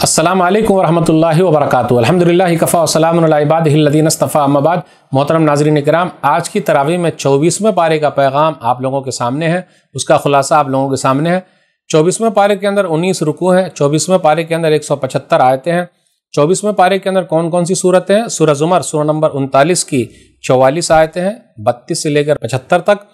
السلام علیکم ورحمۃ اللہ وبرکاتہ۔ الحمدللہ کفا وسلام علی عبادہ الذین اصطفیٰ، اما بعد۔ محترم ناظرین کرام، آج کی تراویح میں 24ویں پارے کا پیغام آپ لوگوں کے سامنے ہے، اس کا خلاصہ آپ لوگوں کے سامنے ہے۔ 24ویں پارے کے اندر 19 رکوع ہیں، 24ویں پارے کے اندر 175 آیتیں ہیں۔ 24ویں پارے کے اندر کون کون سی صورتیں ہیں؟ سورہ زمر سورہ نمبر 39 کی 44 آیتیں ہیں، 32 سے لے کر 75 تک،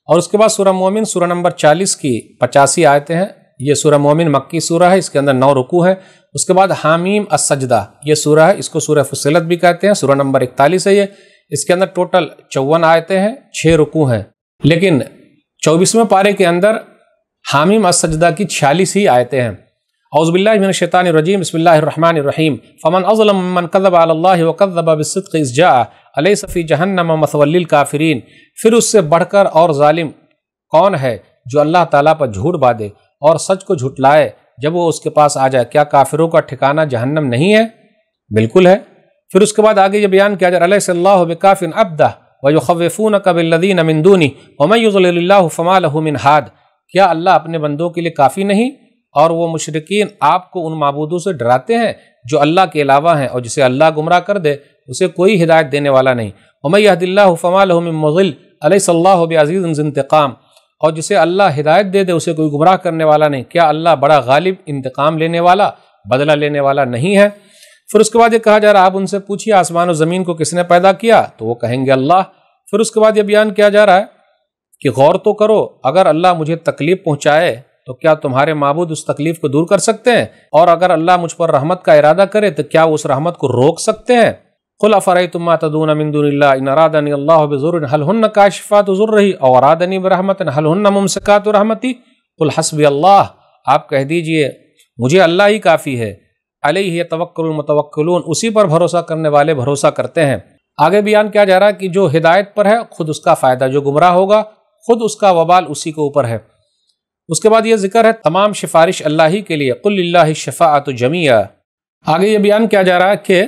اور اس کے بعد سورہ مومن سورہ نمبر 40 کی 85 آیتیں ہیں۔ یہ سورہ مومن مکی سورہ ہے، اس کے اندر 9 رکوع ہیں۔ اس کے بعد حامیم السجدہ یہ سورہ ہے، اس کو سورہ فصلت بھی کہتے ہیں، سورہ نمبر 41 ہے یہ، اس کے اندر ٹوٹل 54 آیتیں ہیں، 6 رکوع ہیں۔ لیکن 24ویں پارے کے اندر حامیم السجدہ کی 46 ہی آیتیں ہیں۔ اعوذ باللہ من الشیطان الرجیم، بسم اللہ الرحمن الرحیم۔ فمن اظلم ممن کذب علی اللہ وکذب بالصدق اذ جاء الیس فی جہنم مثوی للکافرین۔ پھر اس سے بڑھ کر اور ظالم کون ہے جو اللہ تعالیٰ پر جھوٹ باندھے اور سچ کو جھٹلائے جب وہ اس کے پاس آ جائے؟ کیا کافروں کا ٹھکانہ جہنم نہیں ہے؟ بالکل ہے۔ پھر اس کے بعد آگے یہ بیان کیا جائے، الیس اللہ بکاف عبدہ ویخوفونک بالذین من دونہ ومن یضلل اللہ فما لہ من ہاد۔ کیا اللہ اپنے بندوں کے لیے کافی نہیں؟ اور وہ مشرکین آپ کو ان معبودوں سے ڈراتے ہیں جو اللہ کے علاوہ ہیں، اور جسے اللہ گمراہ کر دے اسے کوئی ہدایت دینے والا نہیں۔ ومن یہد اللہ فما لہ من مضل الیس اللہ بعزیز ذی انتقام۔ اور جسے اللہ ہدایت دے دے اسے کوئی گمراہ کرنے والا نہیں۔ کیا اللہ بڑا غالب، انتقام لینے والا، بدلہ لینے والا نہیں ہے؟ پھر اس کے بعد یہ کہا جا رہا، آپ ان سے پوچھیے آسمان و زمین کو کس نے پیدا کیا؟ تو وہ کہیں گے اللہ۔ پھر اس کے بعد یہ بیان کیا جا رہا ہے کہ غور تو کرو، اگر اللہ مجھے تکلیف پہنچائے تو کیا تمہارے معبود اس تکلیف کو دور کر سکتے ہیں؟ اور اگر اللہ مجھ پر رحمت کا ارادہ کرے تو کیا وہ اس رحمت کو روک سکتے ہیں؟ قل افرأیتم ما تدعون من دون اللہ ان ارادنی اللہ بضر هل ہن کاشفات ضرہ او ارادنی برحمت هل ہن ممسکات رحمتی قل حسبی اللہ۔ آپ کہہ دیجئے مجھے اللہ ہی کافی ہے، علیہ یتوکل المتوکلون، اسی پر بھروسہ کرنے والے بھروسہ کرتے ہیں۔ آگے بیان کیا جا رہا ہے کہ جو ہدایت پر ہے خود اس کا فائدہ، جو گمراہ ہوگا خود اس کا وبال اسی کے اوپر ہے۔ اس کے بعد یہ ذکر ہے تمام سفارش اللہ ہی کے لیے، قل للہ الشفاعۃ جمیعا۔ آگے یہ بیان کیا جا رہا ہے کہ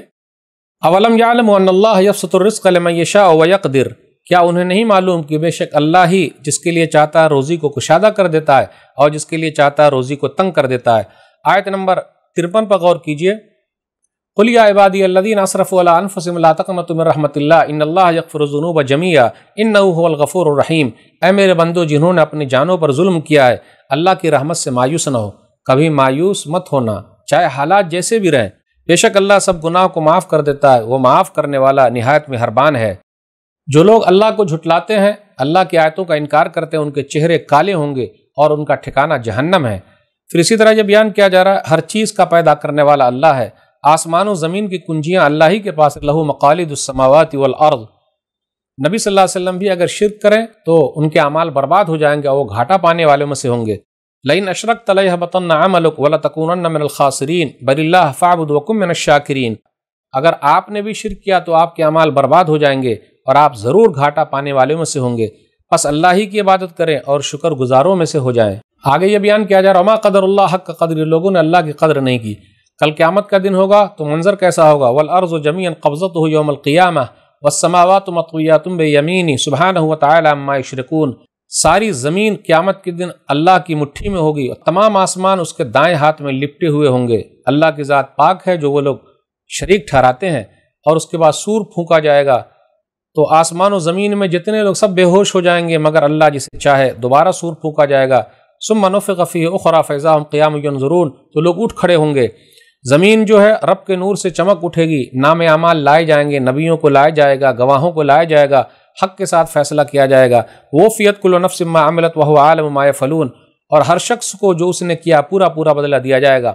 اولم یعلموا ان اللہ یبسط الرزق لمن یشاء ویقدر۔ کیا انہیں نہیں معلوم کہ بے شک اللہ ہی جس کے لیے چاہتا ہے روزی کو کشادہ کر دیتا ہے اور جس کے لیے چاہتا ہے روزی کو تنگ کر دیتا ہے۔ آیت نمبر 53 پر غور کیجئے، قل یا عبادی الذین اسرفوا علی انفسہم لا تقنطوا من رحمۃ اللہ ان اللہ یغفر الذنوب جمیعا انہ هو الغفور الرحیم۔ اے میرے بندو جنہوں نے اپنی جانوں پر ظلم کیا ہے، اللہ کی رحمت سے مایوس نہ ہو، کبھی مایوس مت ہونا چاہے حالات جیسے بھی رہیں، بے شک اللہ سب گناہ کو معاف کر دیتا ہے، وہ معاف کرنے والا نہایت مہربان ہے۔ جو لوگ اللہ کو جھٹلاتے ہیں، اللہ کی آیتوں کا انکار کرتے ہیں، ان کے چہرے کالے ہوں گے اور ان کا ٹھکانہ جہنم ہے۔ پھر اسی طرح یہ بیان کیا جا رہا ہے ہر چیز کا پیدا کرنے والا اللہ ہے، آسمان و زمین کی کنجیاں اللہ ہی کے پاس، لہو مقالید السماوات والارض۔ نبی صلی اللہ علیہ وسلم بھی اگر شرک کریں تو ان کے اعمال برباد ہو جائیں گے، وہ گھاٹا پانے والوں میں سے ہوں گے۔ لئن اشرکت لیحبطن عملک ولتکونن من الخاسرین بل اللہ فاعبد وکن من الشاکرین۔ اگر آپ نے بھی شرک کیا تو آپ کے اعمال برباد ہو جائیں گے اور آپ ضرور گھاٹا پانے والوں میں سے ہوں گے، پس اللہ ہی کی عبادت کریں اور شکر گزاروں میں سے ہو جائیں۔ آگے یہ بیان کیا جا رہا وما قدر اللہ حق قدر، لوگوں نے اللہ کی قدر نہیں کی۔ کل قیامت کا دن ہوگا تو منظر کیسا ہوگا، والارض جميعا قبضته یوم القیامہ والسماوات مطویات بیمینہ سبحانہ وتعالی عما یشرکون۔ ساری زمین قیامت کے دن اللہ کی مٹھی میں ہوگی اور تمام آسمان اس کے دائیں ہاتھ میں لپٹے ہوئے ہوں گے۔ اللہ کی ذات پاک ہے جو وہ لوگ شریک ٹھہراتے ہیں۔ اور اس کے بعد سور پھونکا جائے گا تو آسمان و زمین میں جتنے لوگ سب بے ہوش ہو جائیں گے مگر اللہ جسے چاہے، دوبارہ سور پھونکا جائے گا، ثم نفخ فیہ اخری فاذا ھم قیام ینظرون، تو لوگ اٹھ کھڑے ہوں گے۔ زمین جو ہے رب کے نور سے چمک اٹھے گی، نام اعمال لائے جائیں گے، نبیوں کو لایا جائے گا، گواہوں کو لایا جائے گا، حق کے ساتھ فیصلہ کیا جائے گا۔ وفیت کل نفس ما عملت وهو عالم ما یفعلون، اور ہر شخص کو جو اس نے کیا پورا پورا بدلہ دیا جائے گا۔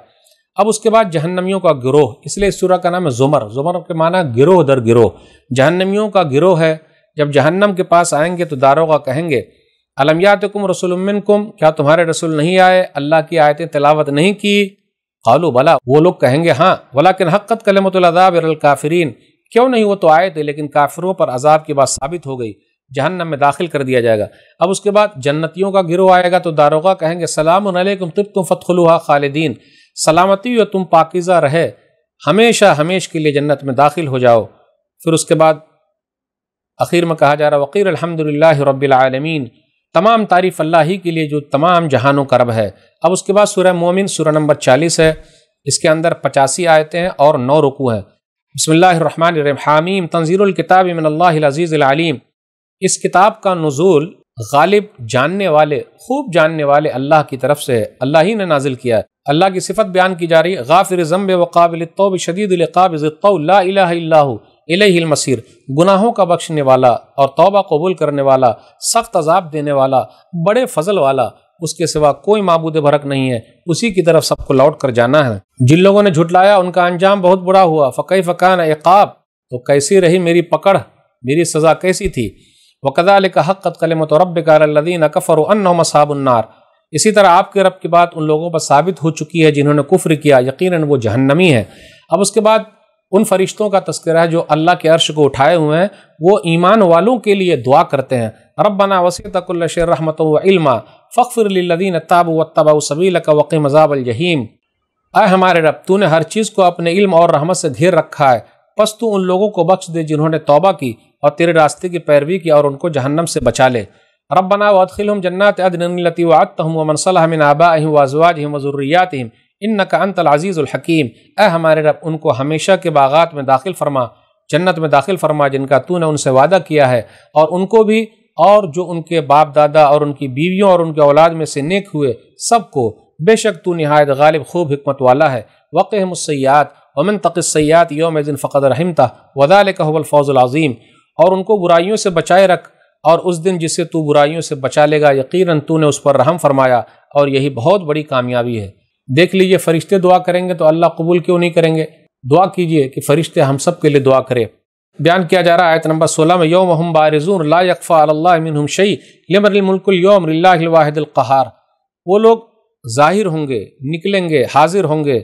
اب اس کے بعد جہنمیوں کا گروہ، اس لیے اس سورہ کا نام ہے زمر۔ زمر کے معنی گروہ در گروہ، جہنمیوں کا گروہ ہے۔ جب جہنم کے پاس آئیں گے تو داروغہ کہیں گے الم یاتکم رسول منکم، کیا تمہارے رسول نہیں آئے، اللہ کی آیتیں تلاوت نہیں کی؟ قالوا بلا، وہ لوگ کہیں گے ہاں، ولکن حقت کلمۃ العذاب علی الکافرین، کیوں نہیں، وہ تو آئے تھے لیکن کافروں پر عذاب کی بات ثابت ہو گئی، جہنم میں داخل کر دیا جائے گا۔ اب اس کے بعد جنتیوں کا گروہ آئے گا تو داروغہ کہیں گے سلام علیکم طبتم فادخلوها خالدین، سلامتی ہو تم پاکیزہ رہے، ہمیشہ ہمیش کے لیے جنت میں داخل ہو جاؤ۔ پھر اس کے بعد اخیر میں کہا جا رہا وقیل الحمدللہ رب العالمین، تمام تعریف اللہ ہی کے لیے جو تمام جہانوں کا رب ہے۔ اب اس کے بعد سورہ مومن سورہ نمبر 40 ہے، اس کے اندر 85 آیتیں ہیں اور 9 رکوع ہیں۔ بسم اللہ الرحمن الرحیم، حامیم تنزیل الکتاب من اللہ العزیز العلیم۔ اس کتاب کا نزول غالب، جاننے والے، خوب جاننے والے اللہ کی طرف سے، اللہ ہی نے نازل کیا ہے۔ اللہ کی صفت بیان کی جا رہی ہے، غافر الذنب وقابل التوب شدید العقاب ذی الطول لا الہ الا ہو الیہ المصیر، گناہوں کا بخشنے والا اور توبہ قبول کرنے والا، سخت عذاب دینے والا، بڑے فضل والا، اس کے سوا کوئی معبود برحق نہیں ہے، اسی کی طرف سب کو لوٹ کر جانا ہے۔ جن لوگوں نے جھٹلایا ان کا انجام بہت برا ہوا، فکیف کان عقاب، تو کیسی رہی میری پکڑ، میری سزا کیسی تھی۔ وَكَذَلِكَ حَقَّتْ كَلِمَةُ رَبِّكَ عَلَى الَّذِينَ كَفَرُوا أَنَّهُمْ أَصْحَابُ النَّارِ، اسی طرح آپ کے رب کی بات ان لوگوں پر ثابت ہو چکی ہے جنہوں نے کفر کیا، یقیناً وہ جہنمی ہے۔ اب اس کے بعد ان فرشتوں کا تذکرہ ہے جو اللہ کے عرش کو اٹھائے ہوئے ہیں، وہ ایمان والوں کے لیے دعا کرتے ہیں، ربنا وسعت كل شيء رحمۃ وعلما فاغفر للذین تابوا واتبعوا سبیلک وقهم عذاب الجحیم۔ اے ہمارے رب، تو نے ہر چیز کو اپنے علم اور رحمت سے گھیر رکھا ہے، پس تو ان لوگوں کو بخش دے جنہوں نے توبہ کی اور تیرے راستے کی پیروی کی اور ان کو جہنم سے بچا لے۔ ربنا وادخلهم جنات عدن التي وعدتهم ومن صلح من آبائهم وازواجهم وذرياتهم انک انت العزیز الحکیم۔ اے ہمارے رب، ان کو ہمیشہ کے باغات میں داخل فرما، جنت میں داخل فرما جن کا تو نے ان سے وعدہ کیا ہے، اور ان کو بھی اور جو ان کے باپ دادا اور ان کی بیویوں اور ان کے اولاد میں سے نیک ہوئے سب کو، بے شک تو نہایت غالب خوب حکمت والا ہے۔ وقهم السیئات ومن تق السیئات یومئذ فقد رحمتہ وذلک هو الفوز العظیم، اور ان کو برائیوں سے بچائے رکھ، اور اس دن جسے تو برائیوں سے بچا لے گا یقیناً تو نے اس پر رحم فرمایا، اور یہی بہت بڑی کامیابی ہے۔ دیکھ لیجئے، فرشتے دعا کریں گے تو اللہ قبول کیوں نہیں کریں گے؟ دعا کیجئے کہ فرشتے ہم سب کے لیے دعا کرے۔ بیان کیا جا رہا ہے آیت نمبر 16 میں، یوم ہم بارزون لا یخفی علی اللہ منہم شیء لمن الملک اليوم للہ الواحد القہار۔ وہ لوگ ظاہر ہوں گے، نکلیں گے، حاضر ہوں گے،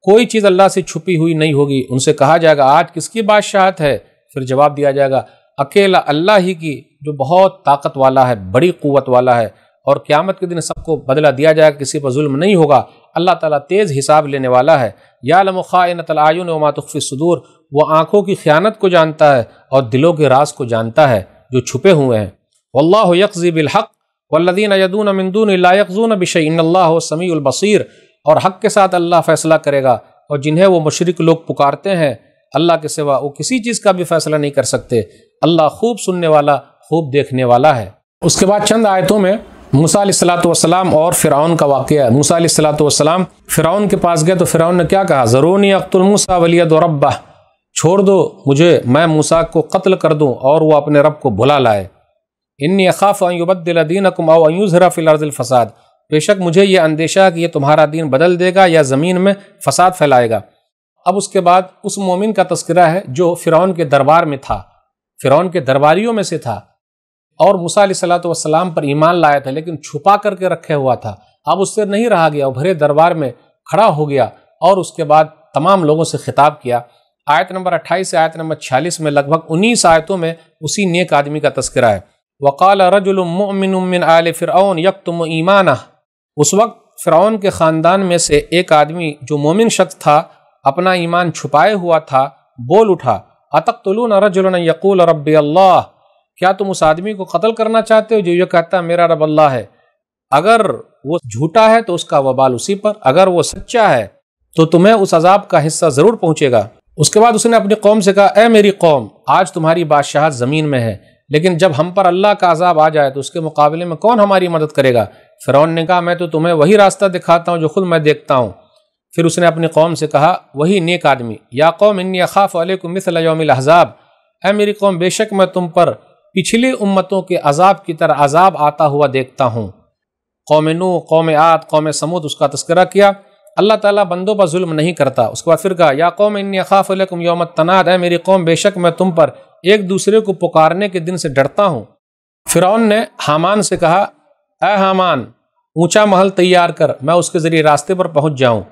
کوئی چیز اللہ سے چھپی ہوئی نہیں ہوگی۔ ان سے کہا جائے گا آج کس کی بادشاہت ہے؟ پھر جواب دیا جائے گا اکیلا اللہ ہی کی، جو بہت طاقت والا ہے، بڑی قوت والا ہے، اور قیامت کے دن سب کو بدلہ دیا جائے گا، کسی پر ظلم نہیں ہوگا۔ اللہ تعالیٰ تیز حساب لینے والا ہے۔ یعلم خائنۃ الاعین وما تخفی الصدور، وہ آنکھوں کی خیانت کو جانتا ہے اور دلوں کے راز کو جانتا ہے جو چھپے ہوئے ہیں۔ واللہ یقضی بالحق والذین یدعون من دونہ لا یقضون بشیء ان اللہ هو السمیع البصیر، اور حق کے ساتھ اللہ فیصلہ کرے گا، اور جنہیں وہ مشرک لوگ پکارتے ہیں اللہ کے سوا وہ کسی چیز کا بھی فیصلہ نہیں کر سکتے۔ اللہ خوب سننے والا، خوب دیکھنے والا ہے۔ اس کے بعد چند آیتوں میں موسیٰ علیہ السلام اور فرعون کا واقعہ ہے۔ موسیٰ علیہ السلام فرعون کے پاس گئے تو فرعون نے کیا کہا؟ ذرونی اقتل موسیٰ ولیدع ربہ، چھوڑ دو مجھے، میں موسیٰ کو قتل کر دوں اور وہ اپنے رب کو بھلا لائے۔ انی اخاف ان یبدل دینکم او ان یظہر فی الارض الفساد، بے شک مجھے یہ اندیشہ ہے کہ یہ تمہارا دین بدل دے گا یا زمین میں فساد پھیلائے گا۔ اب اس کے بعد اس مومن کا تذکرہ ہے جو فرعون کے دربار میں تھا، فرعون کے درباریوں میں سے تھا، اور موسیٰ علیہ السلام پر ایمان لایا تھا لیکن چھپا کر کے رکھے ہوا تھا۔ اب اس سے نہیں رہا گیا، بھرے دربار میں کھڑا ہو گیا اور اس کے بعد تمام لوگوں سے خطاب کیا۔ آیت نمبر 28 سے آیت نمبر 46 میں لگ بھگ 19 آیتوں میں اسی نیک آدمی کا تذکرہ ہے۔ وقال رجل مؤمن من آل فرعون یکتم ایمانہ، اس وقت فرعون کے خاندان میں سے ایک آدمی جو مومن شخص تھا، اپنا ایمان چھپائے ہوا تھا، بول اٹھا اتقتلون رجلا یقول ربی اللہ، کیا تم اس آدمی کو قتل کرنا چاہتے ہو جو یہ کہتا ہے میرا رب اللہ ہے؟ اگر وہ جھوٹا ہے تو اس کا وبال اسی پر، اگر وہ سچا ہے تو تمہیں اس عذاب کا حصہ ضرور پہنچے گا۔ اس کے بعد اس نے اپنی قوم سے کہا اے میری قوم، آج تمہاری بادشاہت زمین میں ہے، لیکن جب ہم پر اللہ کا عذاب آ جائے تو اس کے مقابلے میں کون ہماری مدد کرے گا؟ فرعون نے کہا میں تو تمہیں وہی راستہ دکھاتا ہوں جو خود میں دیکھتا ہوں۔ پھر اس نے اپنی قوم سے کہا، وہی نیک آدمی، یا قوم انی اخاف علیکم مثل یوم الاحزاب، اے میری قوم بے شک میں تم پر پچھلی امتوں کے عذاب کی طرح عذاب آتا ہوا دیکھتا ہوں۔ قوم نوح، قوم عاد، قوم سمود اس کا تذکرہ کیا۔ اللہ تعالیٰ بندوں پر ظلم نہیں کرتا۔ اس کے بعد پھر کہا یا قوم انی اخاف علیکم یوم التناد، اے میری قوم بے شک میں تم پر ایک دوسرے کو پکارنے کے دن سے ڈرتا ہوں۔ فرعون نے حامان سے کہا اے حامان، اونچا محل تیار کر، میں اس کے ذریعے راستے پر پہنچ جاؤں،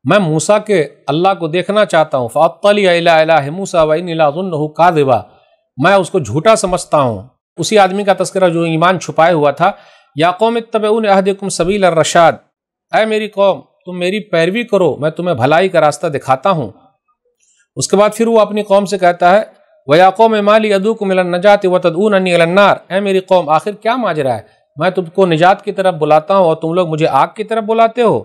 میں موسیٰ کے اللہ کو دیکھنا چاہتا ہوں۔ فاطلع الی الہ موسیٰ وانی لاظنہ کاذبا، میں اس کو جھوٹا سمجھتا ہوں۔ اسی آدمی کا تذکرہ جو ایمان چھپائے ہوا تھا۔ یا قوم اتبعون اہدکم سبیل الرشاد، اے میری قوم تم میری پیروی کرو، میں تمہیں بھلائی کا راستہ دکھاتا ہوں۔ اس کے بعد پھر وہ اپنی قوم سے کہتا ہے وَيَا قَوْمِ مَا لِي أَدْعُوكُمْ إِلَى النَّجَاةِ وَتَدْعُونَنِي إِلَى النَّارِ، اے میری قوم آخر کیا ماجرا ہے؟ میں تم کو نجات کی طرف بلاتا ہوں اور تم لوگ مجھے آگ کی طرف بلاتے ہو۔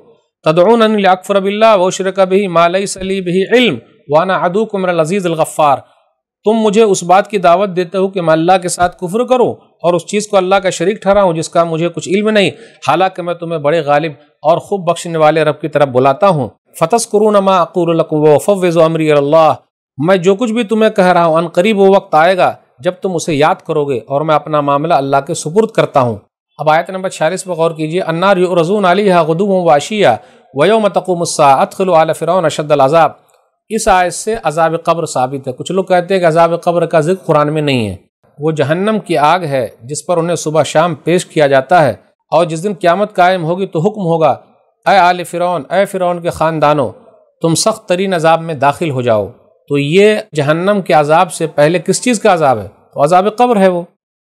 تدعوننی لاکفر باللہ واشرک بہ ما لیس لی بہ علم وانا عدوکم العزیز الغفار، تم مجھے اس بات کی دعوت دیتے ہو کہ میں اللہ کے ساتھ کفر کروں اور اس چیز کو اللہ کا شریک ٹھہراؤں جس کا مجھے کچھ علم نہیں، حالانکہ میں تمہیں بڑے غالب اور خوب بخشنے والے رب کی طرف بلاتا ہوں۔ فتذکرون ما اقول لکم وافوض امری الی اللہ، میں جو کچھ بھی تمہیں کہہ رہا ہوں ان قریب وہ وقت آئے گا جب تم اسے یاد کرو گے اور میں اپنا معاملہ اللہ کے سپرد کرتا ہوں۔ اب آیت نمبر 46 پر غور کیجیے، النار یعرضون علیہا غدوا وعشیا ویوم تقوم الساعۃ ادخلوا آل فرعون اشد العذاب۔ اس آیت سے عذاب قبر ثابت ہے۔ کچھ لوگ کہتے ہیں کہ عذاب قبر کا ذکر قرآن میں نہیں ہے، وہ جہنم کی آگ ہے جس پر انہیں صبح شام پیش کیا جاتا ہے، اور جس دن قیامت قائم ہوگی تو حکم ہوگا اے آل فرعون، اے فرعون کے خاندانوں، تم سخت ترین عذاب میں داخل ہو جاؤ۔ تو یہ جہنم کے عذاب سے پہلے کس چیز کا عذاب ہے؟ تو عذاب قبر ہے وہ۔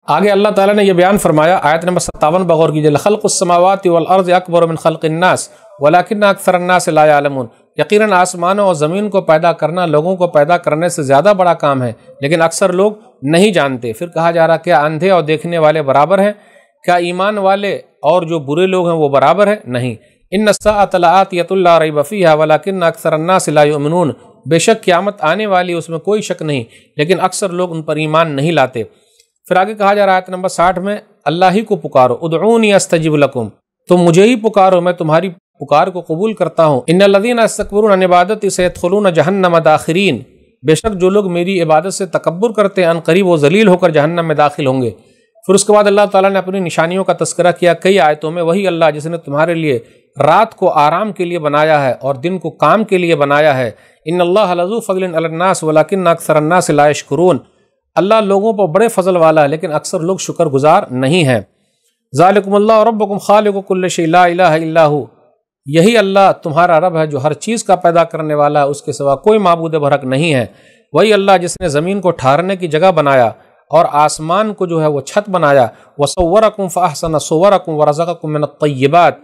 آگے اللہ تعالیٰ نے یہ بیان فرمایا، آیت نمبر 57 بغور کیجیے، لخلق السماوات والارض اکبر من خلق الناس ولکن اکثر الناس لا یعلمون، یقیناً آسمانوں اور زمین کو پیدا کرنا لوگوں کو پیدا کرنے سے زیادہ بڑا کام ہے، لیکن اکثر لوگ نہیں جانتے۔ پھر کہا جا رہا کیا اندھے اور دیکھنے والے برابر ہیں؟ کیا ایمان والے اور جو برے لوگ ہیں وہ برابر ہیں؟ نہیں۔ ان الساعۃ لآتیۃ لا ریب فیہا ولکن اکثر الناس لا یؤمنون، بے شک قیامت آنے والی اس میں کوئی شک نہیں، لیکن اکثر لوگ ان پر ایمان نہیں لاتے۔ پھر آگے کہا جا رہا ہے آیت نمبر 60 میں، اللہ ہی کو پکارو، ادعونی استجب لکم، تم مجھے ہی پکارو میں تمہاری پکار کو قبول کرتا ہوں۔ ان الذین یستکبرون عن عبادتی سیدخلون جہنم داخرین، بے شک جو لوگ میری عبادت سے تکبر کرتے ہیں ان قریب وہ ذلیل ہو کر جہنم میں داخل ہوں گے۔ پھر اس کے بعد اللہ تعالیٰ نے اپنی نشانیوں کا تذکرہ کیا کئی آیتوں میں، وہی اللہ جس نے تمہارے لیے رات کو آرام کے لیے بنایا ہے اور دن کو کام کے لیے بنایا ہے۔ ان اللہ لذو فضل علی الناس ولکن اکثر الناس لا یشکرون، اللہ لوگوں پر بڑے فضل والا ہے لیکن اکثر لوگ شکر گزار نہیں ہیں۔ ذالکم اللہ ربکم خالق کل شیء لا الہ الا ہو، یہی اللہ تمہارا رب ہے جو ہر چیز کا پیدا کرنے والا ہے، اس کے سوا کوئی معبود برحق نہیں ہے۔ وہی اللہ جس نے زمین کو ٹھہرنے کی جگہ بنایا اور آسمان کو جو ہے وہ چھت بنایا، وصورکم فاحسن صورکم ورزقکم من الطیبات،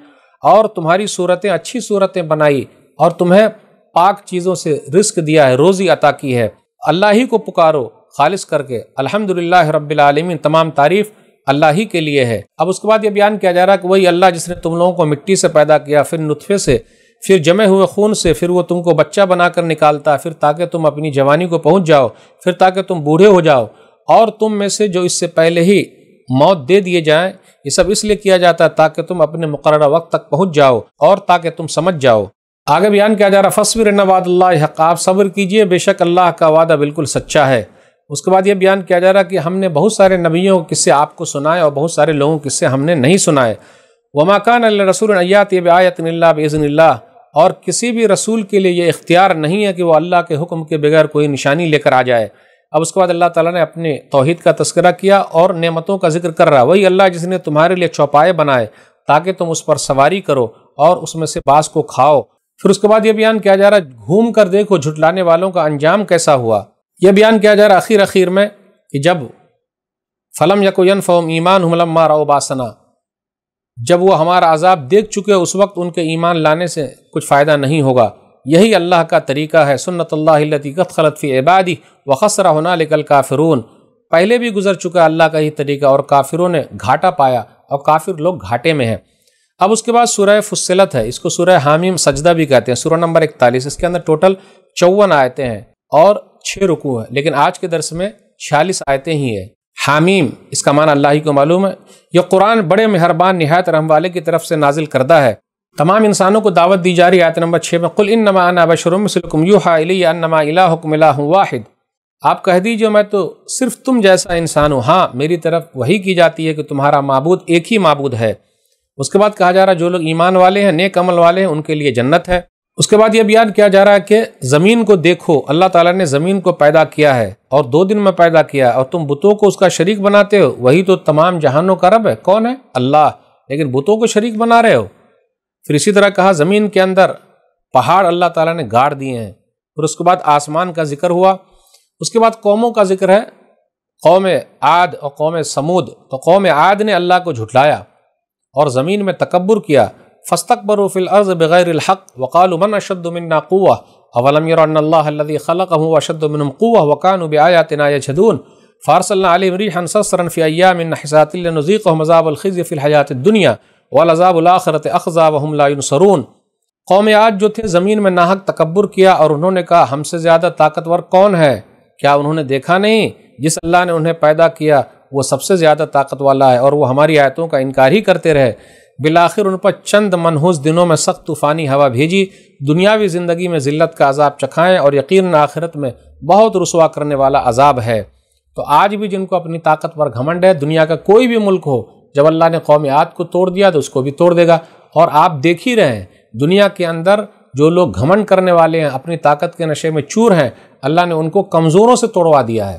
اور تمہاری صورتیں اچھی صورتیں بنائی اور تمہیں پاک چیزوں سے رزق دیا ہے، روزی عطا کی ہے۔ اللہ ہی کو پکارو خالص کر کے، الحمدللہ رب العالمین، تمام تعریف اللہ ہی کے لیے ہے۔ اب اس کے بعد یہ بیان کیا جا رہا ہے کہ وہی اللہ جس نے تم لوگوں کو مٹی سے پیدا کیا، پھر نطفے سے، پھر جمے ہوئے خون سے، پھر وہ تم کو بچہ بنا کر نکالتا، پھر تاکہ تم اپنی جوانی کو پہنچ جاؤ، پھر تاکہ تم بوڑھے ہو جاؤ، اور تم میں سے جو اس سے پہلے ہی موت دے دیے جائیں۔ یہ سب اس لیے کیا جاتا ہے تاکہ تم اپنے مقررہ وقت تک پہنچ جاؤ اور تاکہ تم سمجھ جاؤ۔ آگے بیان کیا جا رہا فاصبر ان وعد اللہ حق، آپ صبر کیجئے بے شک اللہ کا وعدہ بالکل سچا ہے۔ اس کے بعد یہ بیان کیا جا رہا کہ ہم نے بہت سارے نبیوں کے قصے آپ کو سنائے اور بہت سارے لوگوں کے قصے ہم نے نہیں سنائے۔ وما کان لرسول ان یأتی بآیۃ الا بإذن اللہ، اور کسی بھی رسول کے لیے یہ اختیار نہیں ہے کہ وہ اللہ کے حکم کے بغیر کوئی نشانی لے کر آ جائے۔ اب اس کے بعد اللہ تعالیٰ نے اپنے توحید کا تذکرہ کیا اور نعمتوں کا ذکر کر رہا، وہی اللہ جس نے تمہارے لیے چوپائے بنائے تاکہ تم اس پر سواری کرو اور اس میں سے بعض کو کھاؤ۔ پھر اس کے بعد یہ بیان کیا جا رہا گھوم کر دیکھو جھٹلانے والوں کا انجام کیسا ہوا۔ یہ بیان کیا جا رہا اخیر میں کہ جب فلم یکو ینفعہم ایمانہم لما رأوا باسنا، جب وہ ہمارا عذاب دیکھ چکے اس وقت ان کے ایمان لانے سے کچھ فائدہ نہیں ہوگا۔ یہی اللہ کا طریقہ ہے، سنت اللہ التی قد خلت فی عبادی وخسر ہنالک الکافرون، پہلے بھی گزر چکا اللہ کا ہی طریقہ اور کافروں نے گھاٹا پایا اور کافر لوگ گھاٹے میں ہیں۔ اب اس کے بعد سورہ فصلت ہے، اس کو سورہ حامیم سجدہ بھی کہتے ہیں، سورہ نمبر 41، اس کے اندر ٹوٹل 54 آیتیں ہیں اور 6 رکوع ہیں، لیکن آج کے درس میں 46 آیتیں ہی ہیں۔ حامیم اس کا معنی اللہ ہی کو معلوم ہے۔ یہ قرآن بڑے مہربان نہایت رحم والے کی طرف سے نازل کردہ ہے، تمام انسانوں کو دعوت دی جا رہی ہے۔ آیت نمبر 6 میں قل انما انا بشر مثلکم یوحی الی انما الہکم الہ واحد، آپ کہہ دیجئے میں تو صرف تم جیسا انسان ہوں، ہاں میری طرف وحی کی جاتی ہے کہ تمہارا معبود ایک ہی معبود ہے۔ اس کے بعد کہا جا رہا ہے جو لوگ ایمان والے ہیں، نیک عمل والے ہیں، ان کے لیے جنت ہے۔ اس کے بعد یہ بیان کیا جا رہا ہے کہ زمین کو دیکھو، اللہ تعالیٰ نے زمین کو پیدا کیا ہے اور 2 دن میں پیدا کیا، اور تم بتوں کو اس کا شریک بناتے ہو، وہی تو تمام جہانوں کا رب ہے، کون ہے؟ اللہ، لیکن بتوں کو شریک بنا رہے ہو۔ پھر اسی طرح کہا زمین کے اندر پہاڑ اللہ تعالیٰ نے گاڑ دیے ہیں۔ پھر اس کے بعد آسمان کا ذکر ہوا۔ اس کے بعد قوموں کا ذکر ہے، قوم عاد اور قوم سمود۔ تو قوم عاد نے اللہ کو جھٹلایا اور زمین میں تکبر کیا، فاستکبروا فی الارض بغیر الحق وقالوا من اشد منا قوة اولم يروا ان اللہ الذی خلقهم اشد منهم قوة وكانوا بآیاتنا یجحدون فارسلنا علیہم ریحا صرصرا فی ایام نحسات لنذیقهم عذاب الخزي فی الحیاة الدنیا ولعذاب الآخرة اخزی وهم لا ینصرون۔ قوم عاد جو تھے زمین میں ناحق تکبر کیا اور انہوں نے کہا ہم سے زیادہ طاقتور کون ہے؟ کیا انہوں نے دیکھا نہیں جس اللہ نے انہیں پیدا کیا وہ سب سے زیادہ طاقت والا ہے اور وہ ہماری آیتوں کا انکار ہی کرتے رہے۔ بالآخر ان پر چند منحوس دنوں میں سخت طوفانی ہوا بھیجی، دنیاوی زندگی میں ذلت کا عذاب چکھائیں اور یقیناً آخرت میں بہت رسوا کرنے والا عذاب ہے۔ تو آج بھی جن کو اپنی طاقت پر گھمنڈ ہے، دنیا کا کوئی بھی ملک ہو، جب اللہ نے قوم عاد کو توڑ دیا تو اس کو بھی توڑ دے گا۔ اور آپ دیکھ ہی رہے ہیں دنیا کے اندر جو لوگ گھمنڈ کرنے والے ہیں، اپنی طاقت کے نشے میں چور ہیں، اللہ نے ان کو کمزوروں سے توڑوا دیا ہے۔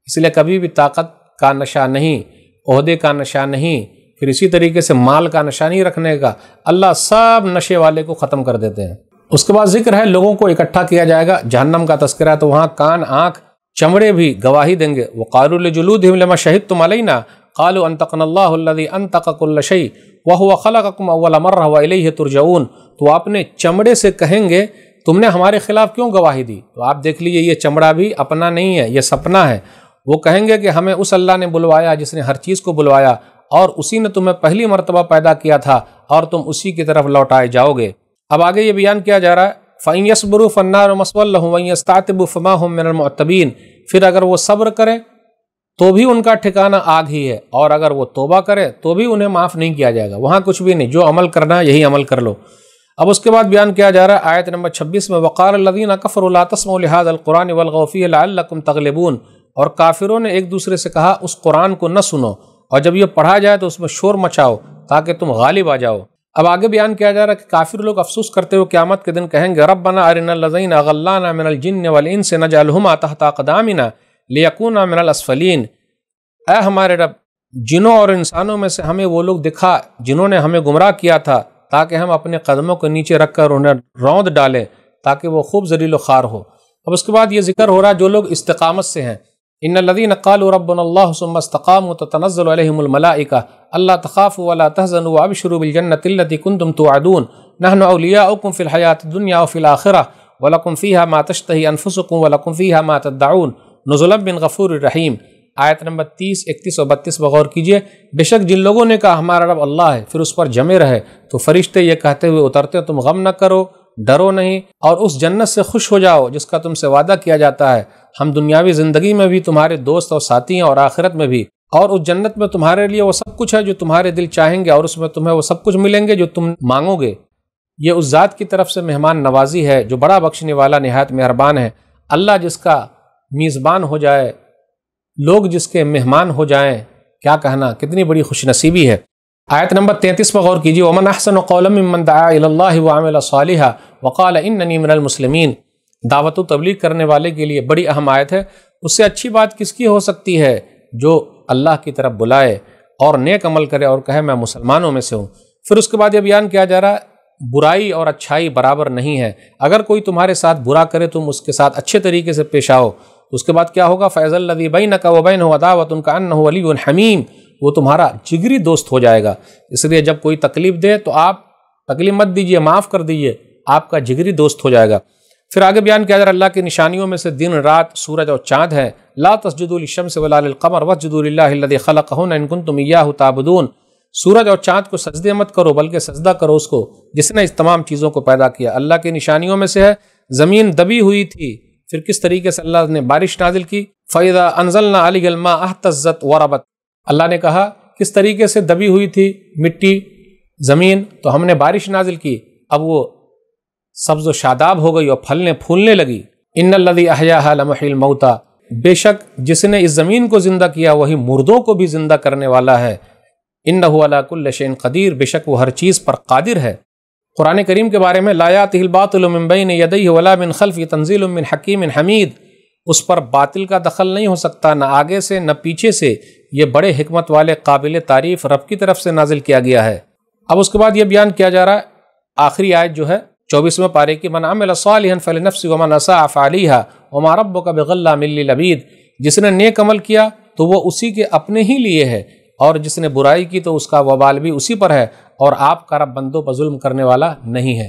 اس لیے کبھی بھی طاقت کا نشہ نہیں، عہدے کا نشہ نہیں، پھر اسی طریقے سے مال کا نشہ نہیں رکھنے کا، اللہ سب نشے والے کو ختم کر دیتے ہیں۔ اس کے بعد ذکر ہے لوگوں کو اکٹھا کیا جائے گا، جہنم کا تذکرہ ہے، تو وہاں کان، آنکھ، چمڑے بھی گواہی دیں گے۔ وَقَالُوا لِجُلُودِهِمْ لِمَ شَهِدتُّمْ عَلَيْنَا قَالُوا أَنطَقَنَا اللَّهُ الَّذِي أَنطَقَ كُلَّ شَيْءٍ وَهُوَ خَلَقَكُمْ أَوَّلَ مَرَّةٍ وَإِلَيْهِ تُرْجَعُونَ۔ تو اپنے چمڑے سے کہیں گے تم نے ہمارے خلاف کیوں گواہی دی؟ تو آپ دیکھ لیجئے یہ چمڑا بھی اپنا نہیں ہے، یہ سپنا ہے۔ وہ کہیں گے کہ ہمیں اس اللہ نے بلوایا جس نے ہر چیز کو بلوایا، اور اسی نے تمہیں پہلی مرتبہ پیدا کیا تھا اور تم اسی کی طرف لوٹائے جاؤ گے۔ اب آگے یہ بیان کیا جا رہا ہے فَإِن يَصْبِرُوا فَالنَّارُ مَثْوًى لَهُمْ وَإِن يَسْتَعْتِبُوا فَمَا هُم مِّنَ الْمُعْتَبِينَ۔ پھر اگر وہ صبر کریں تو بھی ان کا ٹھکانہ آگ ہی ہے، اور اگر وہ توبہ کرے تو بھی انہیں معاف نہیں کیا جائے گا۔ وہاں کچھ بھی نہیں، جو عمل کرنا ہے یہی عمل کر لو۔ اب اس کے بعد بیان کیا جا رہا ہے آیت نمبر 26 میں وَقَالَ الَّذِينَ كَفَرُوا لَا تَسْمَعُوا لِهَٰذَا الْقُرْآنِ وَالْغَوْا فِيهِ لَعَلَّكُمْ تَغْلِبُونَ۔ اور کافروں نے ایک دوسرے سے کہا اس قرآن کو نہ سنو، اور جب یہ پڑھا جائے تو اس میں شور مچاؤ تاکہ تم غالب آ جاؤ۔ اب آگے بیان کیا جا رہا ہے کہ کافر لوگ افسوس کرتے ہوئے قیامت کے دن کہیں گے ربنا ارنا الذین اغلانا من الجن والانس نجعلہما تحت اقدامنا لیکونا من الاسفلین۔ اے ہمارے رب، جنوں اور انسانوں میں سے ہمیں وہ لوگ دکھا جنہوں نے ہمیں گمراہ کیا تھا، تاکہ ہم اپنے قدموں کے نیچے رکھ کر انہیں روند ڈالیں تاکہ وہ خوب ذلیل و خوار ہو۔ اب اس کے بعد یہ ذکر ہو رہا ہے جو لوگ استقامت سے ہیں، ان الذین قالوا ربنا اللہ ثم استقاموا تتنزل علیہم الملائکہ الا تخافوا ولا تحزنوا وابشروا بالجنۃ التي كنتم توعدون نحن اولیاؤکم فی الحیاۃ الدنیا وفی الآخرہ ولکم فیہا ما تشتہی انفسکم ولکم فیہا ما تدعون نزلا من غفور الرحیم۔ آیت نمبر 30، 31 اور 32 بغور کیجئے۔ بے شک جن لوگوں نے کہا ہمارا رب اللہ ہے پھر اس پر جمے رہے تو فرشتے یہ کہتے ہوئے اترتے تم غم نہ کرو، ڈرو نہیں، اور اس جنت سے خوش ہو جاؤ جس کا تم سے وعدہ کیا جاتا ہے۔ ہم دنیاوی زندگی میں بھی تمہارے دوست اور ساتھی ہیں اور آخرت میں بھی، اور اس جنت میں تمہارے لیے وہ سب کچھ ہے جو تمہارے دل چاہیں گے، اور اس میں تمہیں وہ سب کچھ ملیں گے جو تم مانگو گے۔ یہ اس ذات کی طرف سے مہمان نوازی ہے جو بڑا بخشنے والا نہایت مہربان ہے۔ اللہ جس کا میزبان ہو جائے، لوگ جس کے مہمان ہو جائیں، کیا کہنا، کتنی بڑی خوش نصیبی ہے۔ آیت نمبر 33 پر غور کیجیے وَمَنْ أَحْسَنُ قَوْلًا مِّمَّنْ دَعَا إِلَى اللَّهِ وَعَمِلَ صَالِحًا وَقَالَ إِنَّنِي مِنَ الْمُسْلِمِينَ۔ دعوت و تبلیغ کرنے والے کے لیے بڑی اہم آیت ہے۔ اس سے اچھی بات کس کی ہو سکتی ہے جو اللہ کی طرف بلائے اور نیک عمل کرے اور کہے میں مسلمانوں میں سے ہوں۔ پھر اس کے بعد یہ بیان کیا جا رہا ہے برائی اور اچھائی برابر نہیں ہے، اگر کوئی تمہارے ساتھ برا کرے تم اس کے ساتھ اچھے طریقے سے پیش آؤ تو اس کے بعد کیا ہوگا فَإِذَا الَّذِي بَيْنَكَ وَبَيْنَهُ عَدَاوَةٌ كَأَنَّهُ وَلِيٌّ حَمِيمٌ، وہ تمہارا جگری دوست ہو جائے گا۔ اس لیے جب کوئی تکلیف دے تو آپ تکلیف مت دیجئے، معاف کر دیجئے، آپ کا جگری دوست ہو جائے گا۔ پھر آگے بیان کیا جا رہا ہے اللہ کی نشانیوں میں سے دن رات سورج اور چاند ہے۔ لا تسجدوا للشمس ولا للقمر واسجدوا للہ الذی خلقہن ان کنتم ایاہ تعبدون۔ سورج اور چاند کو سجدے مت کرو بلکہ سجدہ کرو اس کو جس نے اس تمام چیزوں کو پیدا کیا۔ اللہ کی نشانیوں میں سے ہے زمین دبی ہوئی تھی، پھر کس طریقے سے اللہ نے بارش نازل کی۔ فَإِذَا أَنزَلْنَا عَلَيْهَا الْمَاءَ اهْتَزَّتْ وَرَبَتْ، اللہ نے کہا کس طریقے سے دبی ہوئی تھی مٹی زمین تو ہم نے بارش نازل کی، اب وہ سبز و شاداب ہو گئی اور پھلنے پھولنے لگی۔ ان الذی احیاھا لمحیی الموتى، بے شک جس نے اس زمین کو زندہ کیا وہی مردوں کو بھی زندہ کرنے والا ہے۔ انہ علی کل شیء قدیر، بے شک وہ ہر چیز پر قادر ہے۔ قرآن کریم کے بارے میں لا یأتیہ الباطل من بین یدیہ ولا من خلفہ تنزیل من حکیم حمید، اس پر باطل کا دخل نہیں ہو سکتا، نہ آگے سے نہ پیچھے سے، یہ بڑے حکمت والے قابل تعریف رب کی طرف سے نازل کیا گیا ہے۔ اب اس کے بعد یہ بیان کیا جا رہا ہے آخری آیت جو ہے 24ویں پارے کی من عمل صالحا فلنفسہ ومن اساء فعلیہا وما ربک بظلام للعبید، جس نے نیک عمل کیا تو وہ اسی کے اپنے ہی لیے ہے، اور جس نے برائی کی تو اس کا وبال بھی اسی پر ہے، اور آپ کا رب بندوں پر ظلم کرنے والا نہیں ہے۔